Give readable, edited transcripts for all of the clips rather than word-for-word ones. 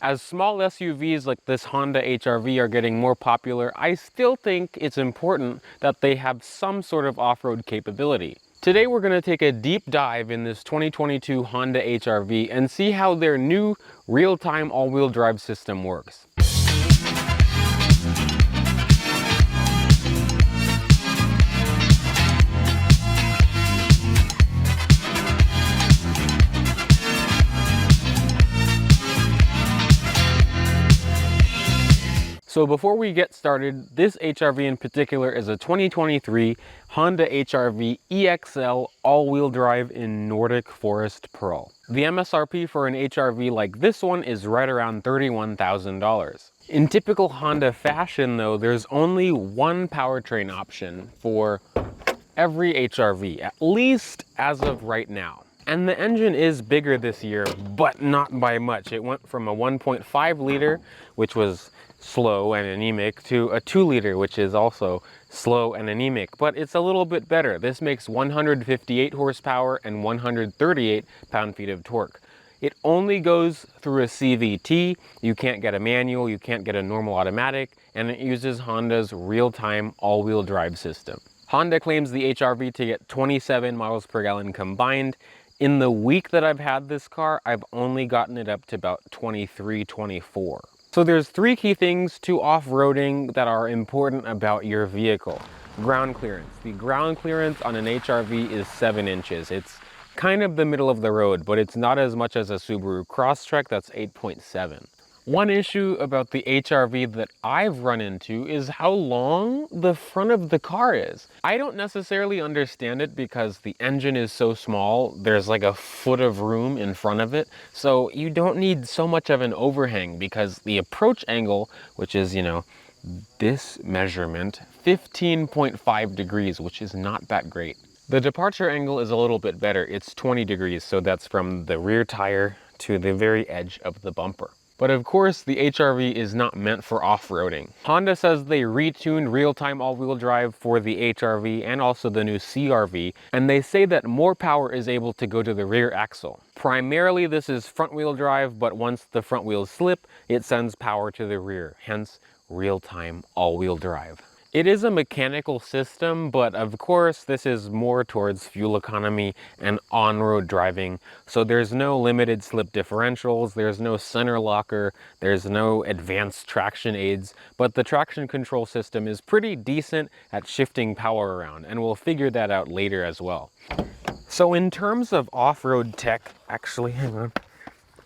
As small SUVs like this Honda HR-V are getting more popular, I still think it's important that they have some sort of off-road capability. Today we're going to take a deep dive in this 2022 Honda HR-V and see how their new real-time all-wheel drive system works. So before we get started, this HR-V in particular is a 2023 Honda HR-V EXL all-wheel drive in Nordic Forest Pearl. The MSRP for an HR-V like this one is right around $31,000. In typical Honda fashion though, there's only one powertrain option for every HR-V, at least as of right now. And the engine is bigger this year, but not by much. It went from a 1.5 liter, which was slow and anemic, to a 2 liter, which is also slow and anemic, but it's a little bit better. This makes 158 horsepower and 138 pound-feet of torque. It only goes through a CVT. You can't get a manual, you can't get a normal automatic, and it uses Honda's real-time all-wheel drive system. Honda claims the HR-V to get 27 miles per gallon combined. In the week that I've had this car, I've only gotten it up to about 23, 24. So there's three key things to off-roading that are important about your vehicle. Ground clearance. The ground clearance on an HR-V is 7 inches. It's kind of the middle of the road, but it's not as much as a Subaru Crosstrek that's 8.7. One issue about the HR-V that I've run into is how long the front of the car is. I don't necessarily understand it because the engine is so small, there's like a foot of room in front of it, so you don't need so much of an overhang because the approach angle, which is, this measurement, 15.5 degrees, which is not that great. The departure angle is a little bit better. It's 20 degrees, so that's from the rear tire to the very edge of the bumper. But of course, the HR-V is not meant for off-roading. Honda says they retuned real-time all-wheel drive for the HR-V and also the new CR-V, and they say that more power is able to go to the rear axle. Primarily, this is front-wheel drive, but once the front wheels slip, it sends power to the rear, hence real-time all-wheel drive. It is a mechanical system, but of course this is more towards fuel economy and on-road driving. So there's no limited slip differentials, there's no center locker, there's no advanced traction aids, but the traction control system is pretty decent at shifting power around, and we'll figure that out later as well. So in terms of off-road tech, actually, hang on.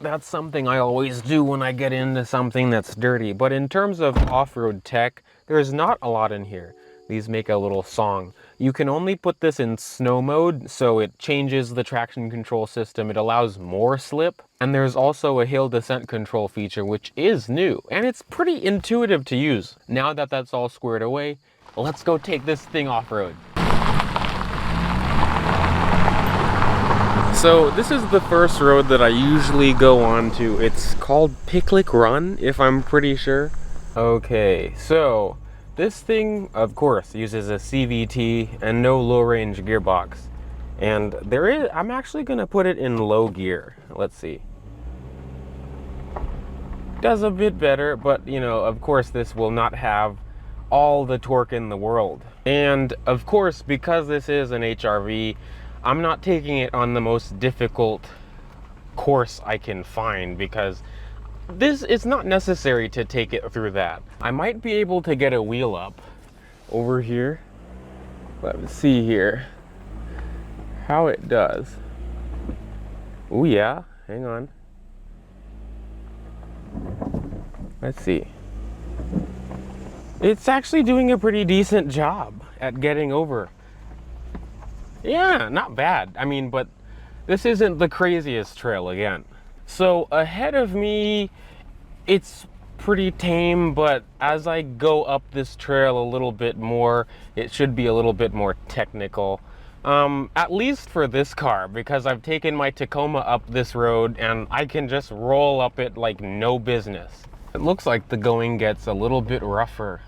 That's something I always do when I get into something that's dirty. But in terms of off-road tech, there's not a lot in here. These make a little song. You can only put this in snow mode, so it changes the traction control system. It allows more slip. And there's also a hill descent control feature, which is new. And it's pretty intuitive to use. Now that that's all squared away, let's go take this thing off-road. So this is the first road that I usually go on to. It's called Picklick Run, if I'm pretty sure. Okay, so this thing, of course, uses a CVT and no low-range gearbox. And I'm actually gonna put it in low gear. Let's see. Does a bit better, but of course this will not have all the torque in the world. And of course, because this is an HR-V, I'm not taking it on the most difficult course I can find because it's not necessary to take it through that. I might be able to get a wheel up over here. Let's see here how it does. Oh yeah, hang on. Let's see. It's actually doing a pretty decent job at getting over. Yeah, not bad. I mean, but this isn't the craziest trail again. So ahead of me, it's pretty tame, but as I go up this trail a little bit more, it should be a little bit more technical. At least for this car, because I've taken my Tacoma up this road and I can just roll up it like no business. It looks like the going gets a little bit rougher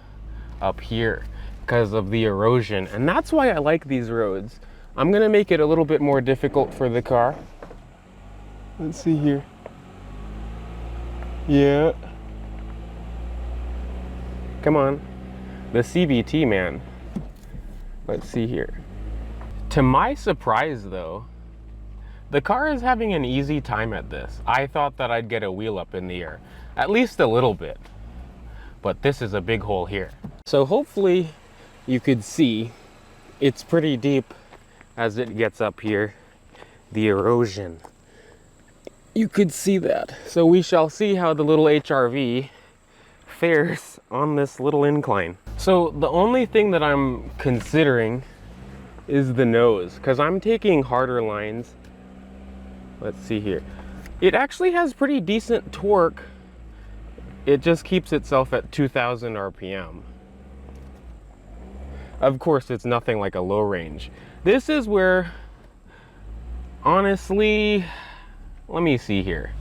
up here because of the erosion, and that's why I like these roads. I'm gonna make it a little bit more difficult for the car. Let's see here. Yeah. Come on. The CVT, man. Let's see here. To my surprise though, the car is having an easy time at this. I thought that I'd get a wheel up in the air, at least a little bit. But this is a big hole here. So hopefully you could see it's pretty deep as it gets up here. The erosion. You could see that. So we shall see how the little HR-V fares on this little incline. So the only thing that I'm considering is the nose, because I'm taking harder lines. Let's see here. It actually has pretty decent torque. It just keeps itself at 2000 RPM. Of course, it's nothing like a low range. This is where, honestly, let me see here.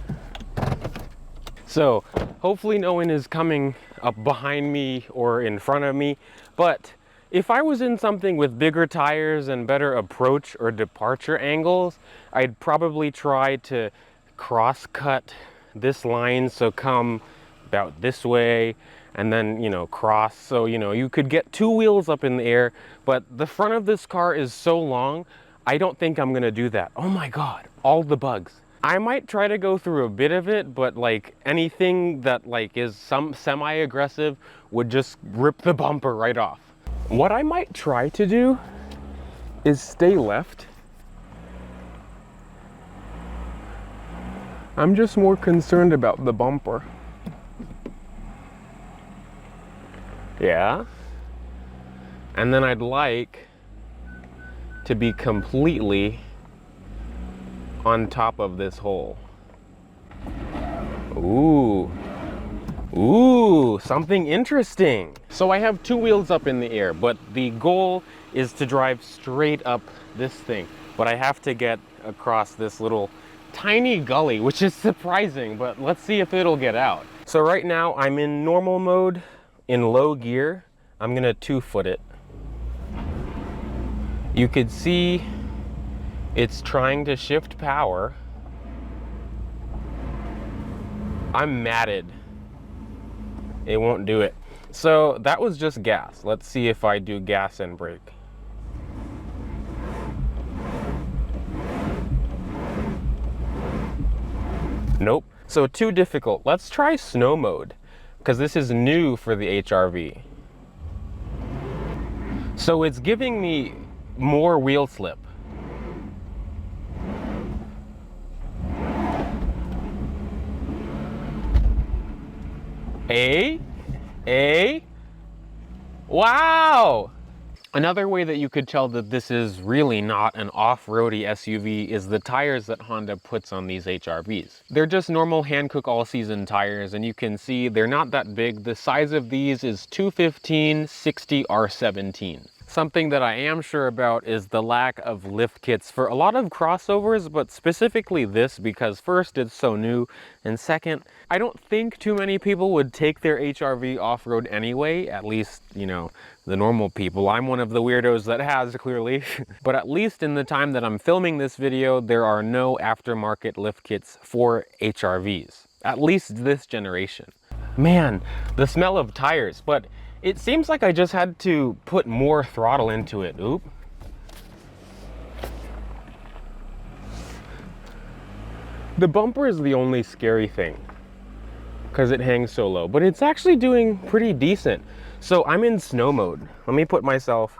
So hopefully no one is coming up behind me or in front of me, but if I was in something with bigger tires and better approach or departure angles, I'd probably try to cross cut this line, so come about this way and then, you know, cross, so, you know, you could get two wheels up in the air. But the front of this car is so long, I don't think I'm gonna do that. Oh my God, all the bugs. I might try to go through a bit of it, but like anything that like is some semi-aggressive would just rip the bumper right off. What I might try to do is stay left. I'm just more concerned about the bumper. Yeah. And then I'd like to be completely on top of this hole. Ooh. Ooh, something interesting. So I have two wheels up in the air, but the goal is to drive straight up this thing. But I have to get across this little tiny gully, which is surprising, but let's see if it'll get out. So right now I'm in normal mode, in low gear. I'm gonna 2-foot it. You could see it's trying to shift power. I'm matted. It won't do it. So that was just gas. Let's see if I do gas and brake. Nope. So too difficult. Let's try snow mode, because this is new for the HR-V. So it's giving me more wheel slip. Wow! Another way that you could tell that this is really not an off-roady SUV is the tires that Honda puts on these HR-Vs. They're just normal Hankook all-season tires, and you can see they're not that big. The size of these is 215/60 R17. Something that I am sure about is the lack of lift kits for a lot of crossovers, but specifically this, because first, it's so new, and second, I don't think too many people would take their HR-V off-road anyway, at least, you know, the normal people. I'm one of the weirdos that has, clearly. But at least in the time that I'm filming this video, there are no aftermarket lift kits for HR-Vs. At least this generation. Man, the smell of tires, but it seems like I just had to put more throttle into it. Oop. The bumper is the only scary thing, because it hangs so low, but it's actually doing pretty decent. So I'm in snow mode. Let me put myself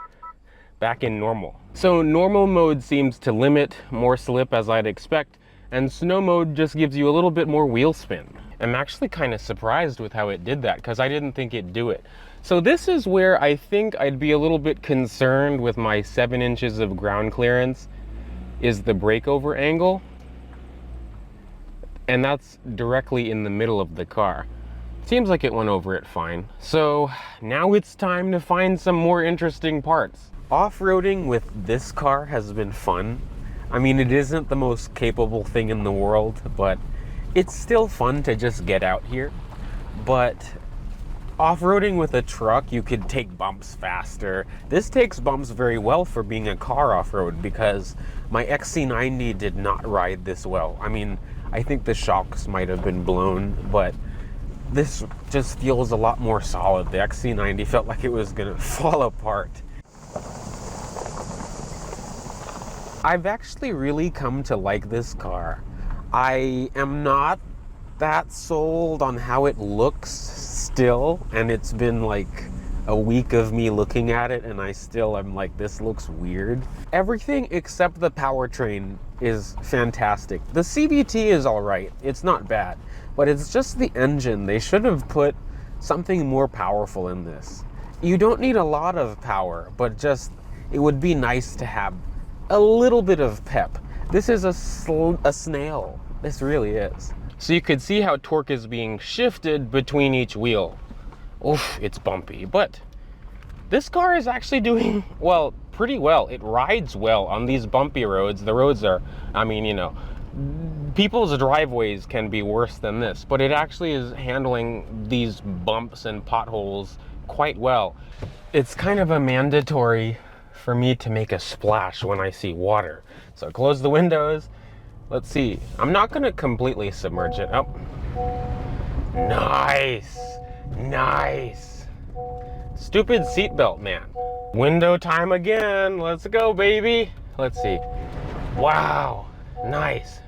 back in normal. So normal mode seems to limit more slip, as I'd expect, and snow mode just gives you a little bit more wheel spin. I'm actually kind of surprised with how it did that, because I didn't think it'd do it. So this is where I think I'd be a little bit concerned with my 7 inches of ground clearance, is the breakover angle. And that's directly in the middle of the car. Seems like it went over it fine. So now it's time to find some more interesting parts. Off-roading with this car has been fun. I mean, it isn't the most capable thing in the world, but it's still fun to just get out here. But off-roading with a truck, you could take bumps faster. This takes bumps very well for being a car off-road, because my XC90 did not ride this well. I mean, I think the shocks might have been blown, but this just feels a lot more solid. The XC90 felt like it was gonna fall apart. I've actually really come to like this car. I am not that sold on how it looks still, and it's been like a week of me looking at it and I still am like, this looks weird. Everything except the powertrain is fantastic. The CVT is all right, it's not bad, but it's just the engine. They should have put something more powerful in this. You don't need a lot of power, but just, it would be nice to have a little bit of pep. This is a snail. This really is. So you could see how torque is being shifted between each wheel. Oof, it's bumpy, but this car is actually doing, well, pretty well. It rides well on these bumpy roads. The roads are, I mean, you know, people's driveways can be worse than this, but it actually is handling these bumps and potholes quite well. It's kind of a mandatory for me to make a splash when I see water. So close the windows. Let's see. I'm not gonna completely submerge it. Oh, nice, nice. Stupid seatbelt, man. Window time again. Let's go, baby. Let's see. Wow, nice.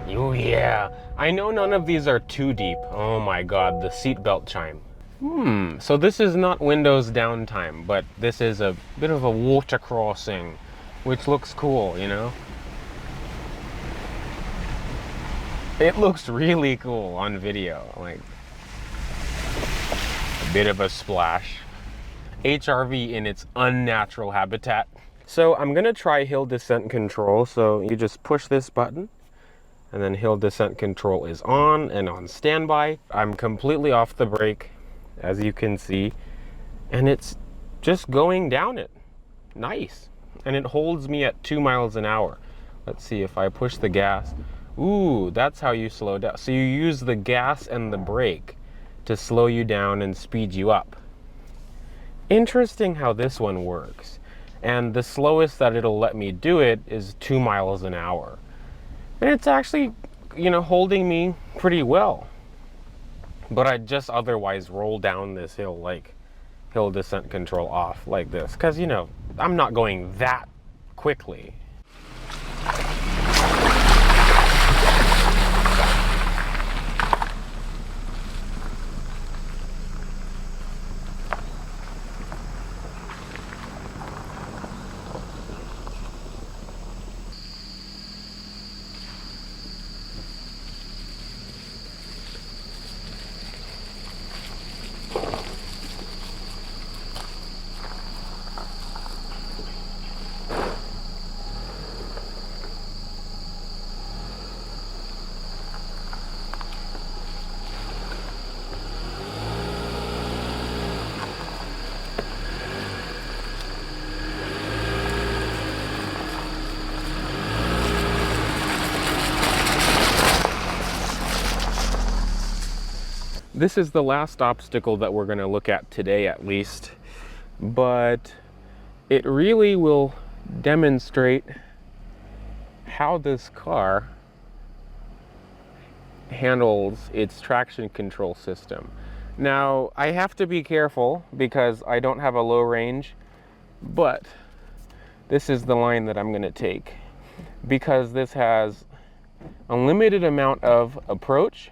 Oh yeah. I know none of these are too deep. Oh my God, the seatbelt chime. So this is not windows down time, but this is a bit of a water crossing, which looks cool, you know? It looks really cool on video, like a bit of a splash. HR-V in its unnatural habitat. So I'm gonna try hill descent control. So you just push this button and then hill descent control is on and on standby. I'm completely off the brake, as you can see, and it's just going down it. Nice. And it holds me at 2 miles an hour. Let's see if I push the gas. Ooh, that's how you slow down. So you use the gas and the brake to slow you down and speed you up. Interesting how this one works. And the slowest that it'll let me do it is 2 miles an hour. And it's actually, you know, holding me pretty well. But I just otherwise roll down this hill, like hill descent control off like this. Because, you know, I'm not going that quickly. This is the last obstacle that we're going to look at today, at least, but it really will demonstrate how this car handles its traction control system. Now, I have to be careful because I don't have a low range, but this is the line that I'm going to take because this has a limited amount of approach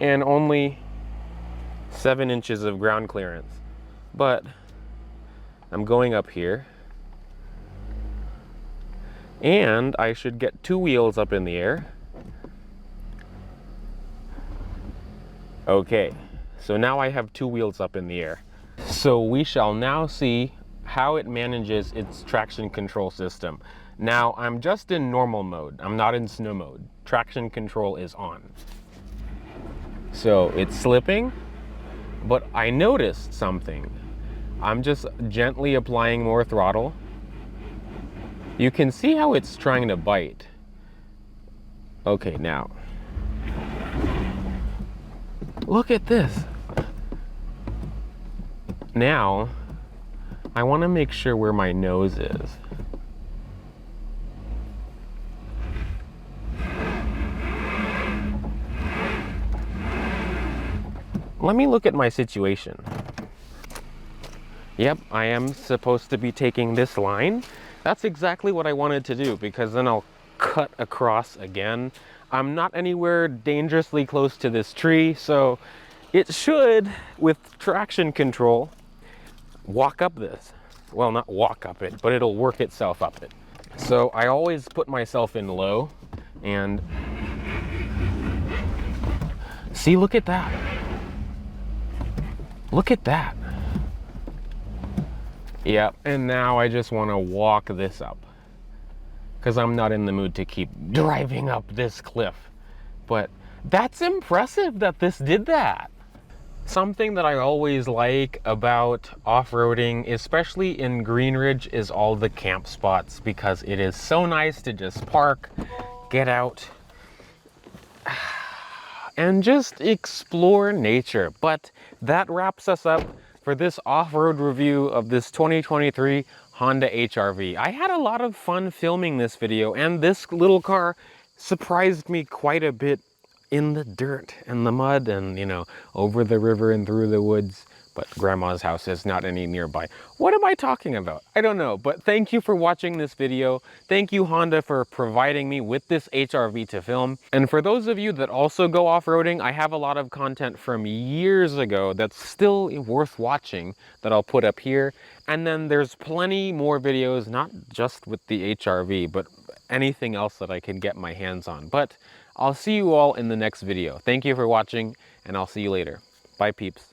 and only 7 inches of ground clearance. But I'm going up here and I should get 2 wheels up in the air. Okay, so now I have 2 wheels up in the air. So we shall now see how it manages its traction control system. Now I'm just in normal mode. I'm not in snow mode. Traction control is on. So it's slipping, but I noticed something. I'm just gently applying more throttle. You can see how it's trying to bite. Okay, now, look at this. Now, I want to make sure where my nose is. let me look at my situation. Yep, I am supposed to be taking this line. That's exactly what I wanted to do, because then I'll cut across again. I'm not anywhere dangerously close to this tree, so it should, with traction control, walk up this. Well, not walk up it, but it'll work itself up it. So I always put myself in low, and see, look at that. Look at that. Yep, and now I just want to walk this up, because I'm not in the mood to keep driving up this cliff. But that's impressive that this did that. Something that I always like about off-roading, especially in Greenridge, is all the camp spots, because it is so nice to just park, get out, and just explore nature. But that wraps us up for this off-road review of this 2023 Honda HR-V. I had a lot of fun filming this video, and this little car surprised me quite a bit in the dirt and the mud and, you know, over the river and through the woods. But grandma's house is not any nearby. What am I talking about? I don't know, but thank you for watching this video. Thank you, Honda, for providing me with this HR-V to film. And for those of you that also go off-roading, I have a lot of content from years ago that's still worth watching that I'll put up here. And then there's plenty more videos, not just with the HR-V, but anything else that I can get my hands on. But I'll see you all in the next video. Thank you for watching, and I'll see you later. Bye, peeps.